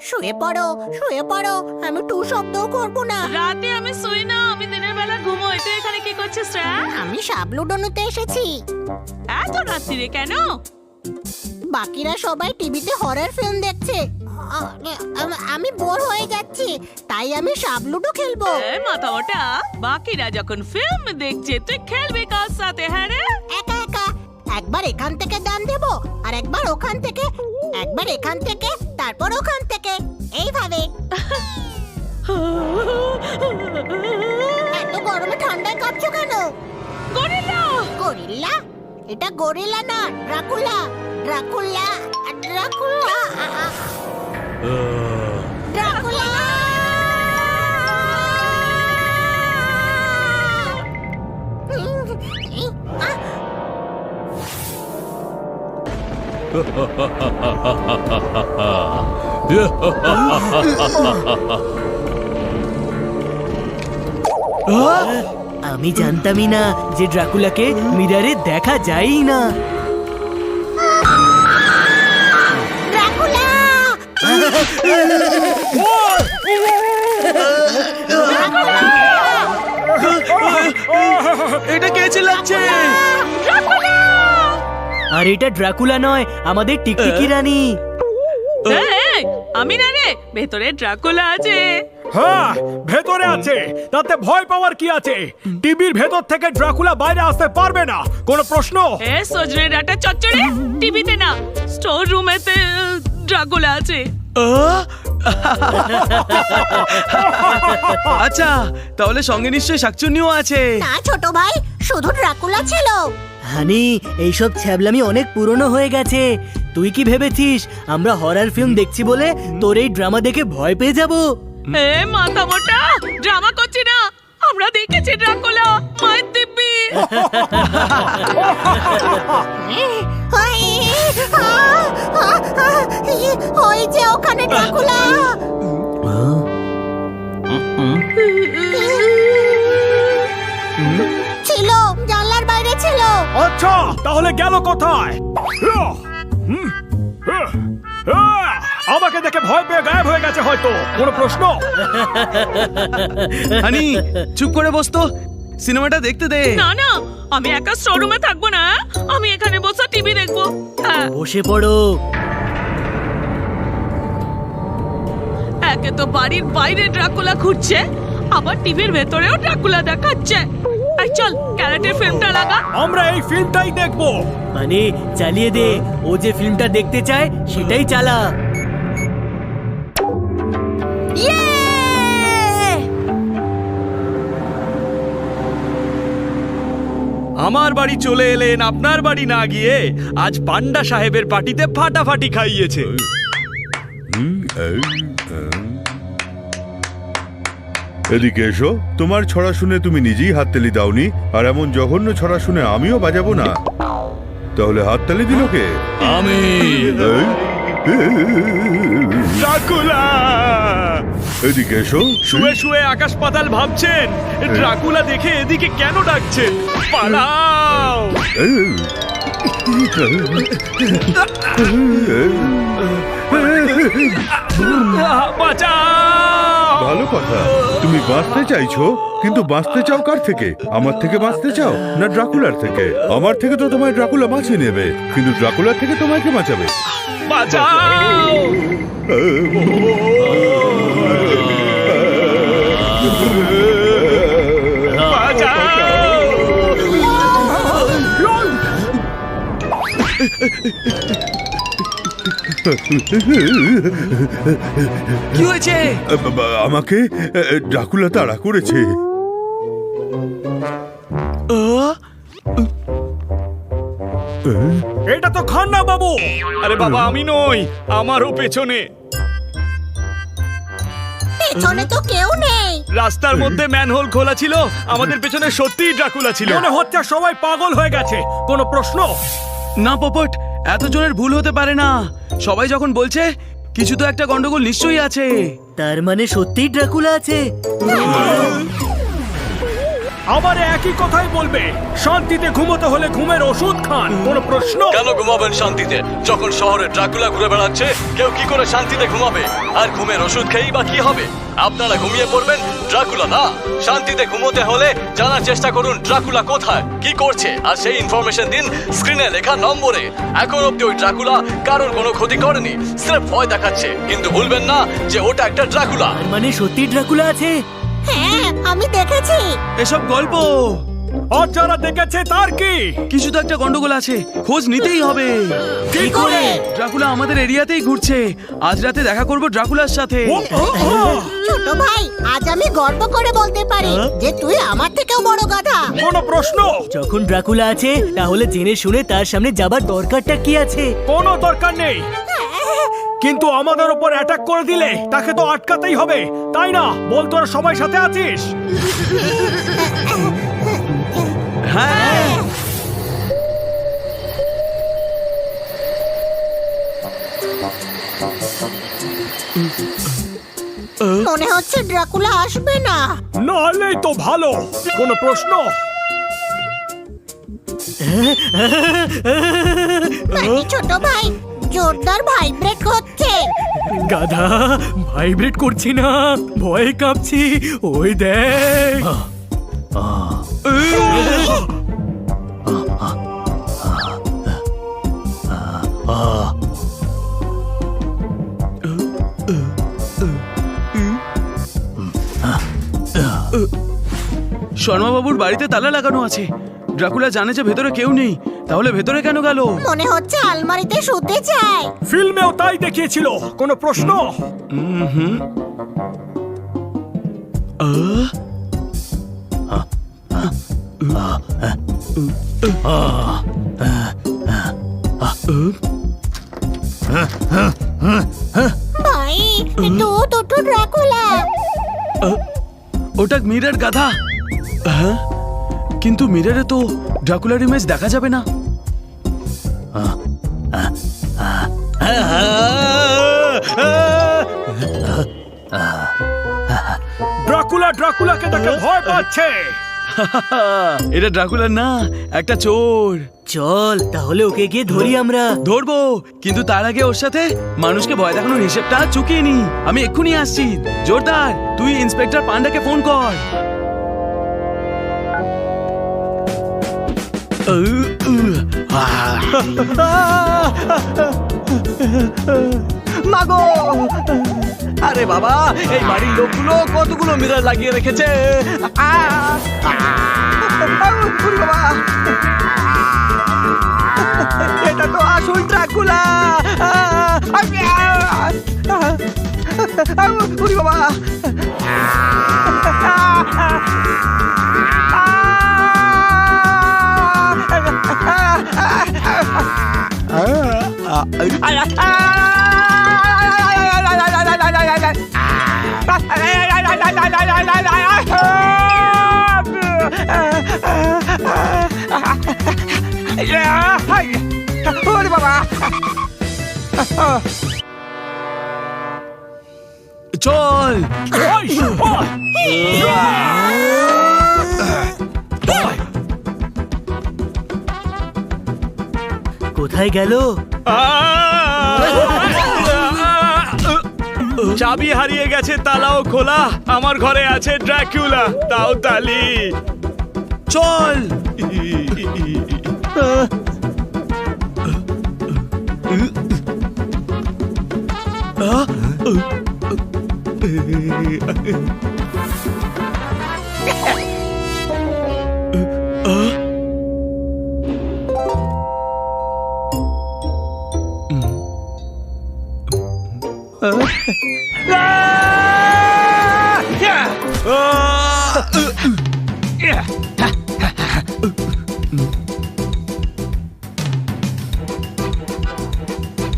শুয়ে পড়ো, শুয়ে পড়ো, আমি টু শব্দও করবো না। রাতে আমি শুই না, আমি দিনের বেলা ঘুমোই। তুই এখানে কি করছিস রে? আমি সাবলুডনুতে এসেছি। এত রাত্রিরে কেন? বাকিরা সবাই টিভিতে হরর ফিল্ম দেখছে, আমি বোর হয়ে যাচ্ছি, তাই আমি সাবলুডো খেলবো। মাথা মোটা, বাকিরা যখন ফিল্ম দেখছে তুই খেলবি কার সাথে? হ্যাঁ রে, একা একা। একবার এখান থেকে দান দেবো, আর একবার ওখান থেকে, একবার এখান থেকে, তারপর ওখান থেকে, এইভাবে। এত গরমে ঠান্ডায় কাঁপছো কেন? গরিলা। গরিল্লা? এটা গরিলা না, ড্রাকুলা। Dracula, Dracula, Dracula. আমি জানতামই না যে ড্রাকুলাকে মিরারে দেখা যায়ই না। ড্রাকুলা! এটা কে চিল্লাচ্ছে? আর এটা ড্রাকুলা নয়, আমাদের টিকটিকি রানী। এই, আমি না রে, ভেতরে ড্রাকুলা আছে। হ্যাঁ, ভেতরে আছে, তাতে ভয় পাওয়ার কি আছে? টিভির ভেতর থেকে ড্রাকুলা বাইরে আসতে পারবে না, কোনো প্রশ্ন? এ সজনে ডাটা চচ্চড়ে, টিভিতে না, স্টোর রুমেতে ড্রাকুলা আছে। আচ্ছা, তাহলে সঙ্গে নিশ্চয়ই শাকচুন্নিও আছে। না ছোট ভাই, শুধু ড্রাকুলা ছিল। হানি, এইসব ছ্যাবলামি অনেক পুরনো হয়ে গেছে। তুই কি ভেবেছিস আমরা হরর ফিল্ম দেখছি বলে তোর এই ড্রামা দেখে ভয় পেয়ে যাব? এ মাথা মোটা, ড্রামা করছি না, আমরা দেখেছি ড্রাকুলা, মায়ের দিব্যি। ওই যে ওখানে ড্রাকুলা। ছিল, জানলার বাইরে ছিল। আচ্ছা, তাহলে গেল কোথায়? আমাকে দেখে ভয় পেয়ে গায়েব হয়ে গেছে হয়তো, কোনো প্রশ্ন? হানি, চুপ করে বস তো, সিনেমাটা দেখতে দে। না না, আমি একা শোরুমে থাকবো না, আমি এখানে বসে টিভি দেখবো। হ্যাঁ, বসে পড়ো। একে তো বাড়ির বাইরে ড্রাকুলা ঘুরছে, আবার টিভির ভেতরেও ড্রাকুলা দেখাচ্ছে। এই চল, ক্যারেটের ফিল্মটা লাগা। আমরা এই ফিল্মটাই দেখবো। মানে চালিয়ে দে, ও যে ফিল্মটা দেখতে চায় সেটাই চালা। আমার বাড়ি চলে এলেন, আপনার বাড়ি না গিয়ে আজ পান্ডা সাহেবের পার্টিতে ফাটাফাটি খাইয়েছে। এদিকে এসো, তোমার ছড়া শুনে তুমি নিজেই হাততালি দাওনি, আর এমন জঘন্য ছড়া শুনে আমিও বাজাবো না, তাহলে হাততালি দিল কে? আমি। ড্রাকুলা! এদিকে এসো। শুয়ে শুয়ে আকাশ পাতাল ভাবছেন, ড্রাকুলা দেখে এদিকে কেন ডাকছেন? পালাও! বাঁচাও! ভালো কথা, তুমি বাঁচতে চাইছো, কিন্তু বাঁচতে চাও কার থেকে? আমার থেকে বাঁচতে চাও না ড্রাকুলার থেকে? আমার থেকে তো তোমায় ড্রাকুলা বাঁচিয়ে নেবে, কিন্তু ড্রাকুলার থেকে তোমাকে বাঁচাবে। বাঁচাও! কি হয়েছে? আমাকে ড্রাকুলা তাড়া করেছে। এটা তো খান্না বাবু। আরে বাবা, আমি নই, আমারও পেছনে। পেছনে তো কেউ নেই। রাস্তার মধ্যে ম্যানহোল খোলা ছিল, আমাদের পেছনে সত্যিই ড্রাকুলা ছিল। মনে হচ্ছে সবাই পাগল হয়ে গেছে, কোনো প্রশ্ন? না পোপট, এত জনের ভুল হতে পারে না। সবাই যখন বলছে, কিছু তো একটা গন্ডগোল নিশ্চয়ই আছে। তার মানে সত্যিই ড্রাকুলা আছে। আবার একই কথাই বলবে। শান্তিতে ঘুমোতে হলে ঘুমের ওষুধ খান, কোনো প্রশ্ন? কেন ঘুমাবেন শান্তিতে যখন শহরে ড্রাকুলা ঘুরে বেড়াচ্ছে? কেউ কি করে শান্তিতে ঘুমাবে? আর ঘুমের ওষুধ খেয়েই বা কি হবে? আপনারা ঘুমিয়ে পড়বেন, ড্রাকুলা না। শান্তিতে ঘুমোতে হলে জানার চেষ্টা করুন ড্রাকুলা কোথায়, কি করছে, আর সেই ইনফরমেশন দিন স্ক্রিনে লেখা নম্বরে। এখন অব্দি ওই ড্রাকুলা কারোর কোনো ক্ষতি করেনি, স্রেফ ভয় দেখাচ্ছে। কিন্তু ভুলবেন না যে ওটা একটা ড্রাকুলা। তার মানে সত্যিই ড্রাকুলা আছে। হ্যাঁ, আমি দেখেছি। এসব গল্প। আর যারা দেখেছে তার কি? কিছু তো একটা গন্ডগোল আছে, খোঁজ নিতেই হবে। কি করে? ড্রাকুলা আমাদের এরিয়াতেই ঘুরছে। আজ রাতে দেখা করব ড্রাকুলার সাথে। ও, ও, ও। ছোট ভাই, আজ আমি গর্ব করে বলতে পারি যে তুই আমার থেকেও বড় গাধা। কোনো প্রশ্ন? যখন ড্রাকুলা আছে তাহলে জেনে শুনে তার সামনে যাবার দরকারটা কি আছে? কোনো দরকার নেই, কিন্তু আমাদের উপর অ্যাটাক করে দিলে তাকে তো আটকাতেই হবে, তাই না? বল, তোরা সবাই সাথে আছিস? হ্যাঁ, মনে হচ্ছে ড্রাকুলা আসবে না। নাহলেই তো ভালো। কোনো প্রশ্ন? মানে ছোট ভাই, জোরদার ভাইব্রেট হচ্ছে। গাধা, ভাইব্রেট করছি না, ভয়ে কাঁপছি। ওই দেখ। শর্মা বাবুর বাড়িতে তালা লাগানো আছে। ড্রাকুলা জানে যে ভেতরে কেউ নেই, তাহলে ভেতরে কেন গেল? মনে হচ্ছে আলমারিতে শুতে চায়। ফিল্মেও তাই দেখিয়েছিল। কোনো প্রশ্ন? ভাই, তো ড্রাকুলা। ওটা মিরর গাধা। হ্যাঁ, কিন্তু মিররে তো ড্রাকুলার ইমেজ দেখা যাবে না। ড্রাকুলাকে দেখে ভয় পাচ্ছে। এটা ড্রাকুলা না, একটা চোর। চল তাহলে ওকে গিয়ে ধরি আমরা। ধরবো, কিন্তু তার আগে ওর সাথে মানুষকে ভয় দেখানোর হিসেবটা চুকিয়ে নি। আমি এক্ষুনি আসছি। জোরদার, তুই ইন্সপেক্টর পান্ডাকে ফোন কর। মাগো, আরে বাবা, এই বাড়ির লোকগুলো কতগুলো মিরর লাগিয়ে রেখেছে। বাবা, এটা তো আসল ড্রাকুলা। বাবা, চল। কোথায় গেল? চাবি হারিয়ে গেছে, তালাও খোলা। আমার ঘরে আছে ড্রাকুলা, তাও তালি। চল।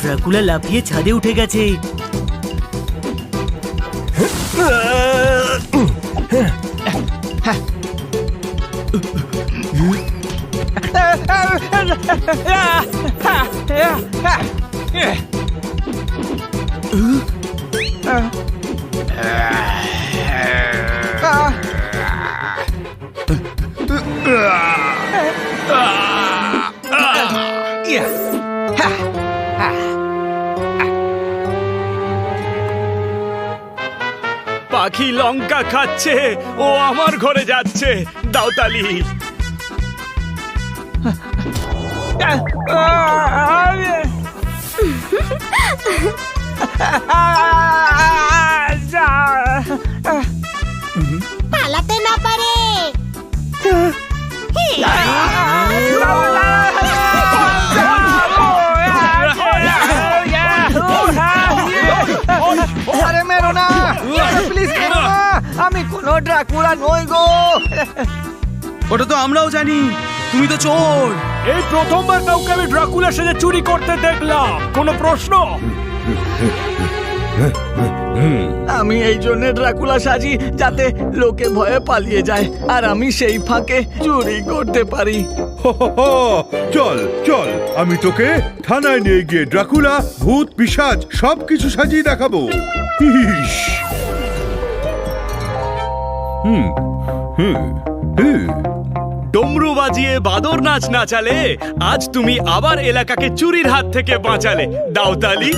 ড্রাকুলা লাফিয়ে ছাদে উঠে গেছে। পাখি লঙ্কা খাচ্ছে, ও আমার ঘরে যাচ্ছে। দাও তালি। পালাতে না পারে। আরে মেরো না, প্লিজ মেরো না, আমি কোনো ড্রাকুলা নই গো। ওটা তো আমরাও জানি, তুমি তো চোর। এই প্রথমবার কাউকে আমি ড্রাকুলা সেজে চুরি করতে দেখলাম। কোনো প্রশ্ন? আমি এই জন্য ড্রাকুলা সাজি যাতে লোকে ভয়ে পালিয়ে যায়, আর আমি সেই ফাঁকে চুরি করতে পারি। হো হো হো, চল চল, আমি তোকে থানায় নিয়ে গিয়ে ড্রাকুলা, ভূত, পিশাচ সবকিছু সাজিয়ে দেখাবো। ইস। হুম হুম হুম। ডমরু বাজিয়ে বাদর নাচ নাচালে আজ তুমি আবার এলাকাকে চুরির হাত থেকে বাঁচালে। দাও তালি।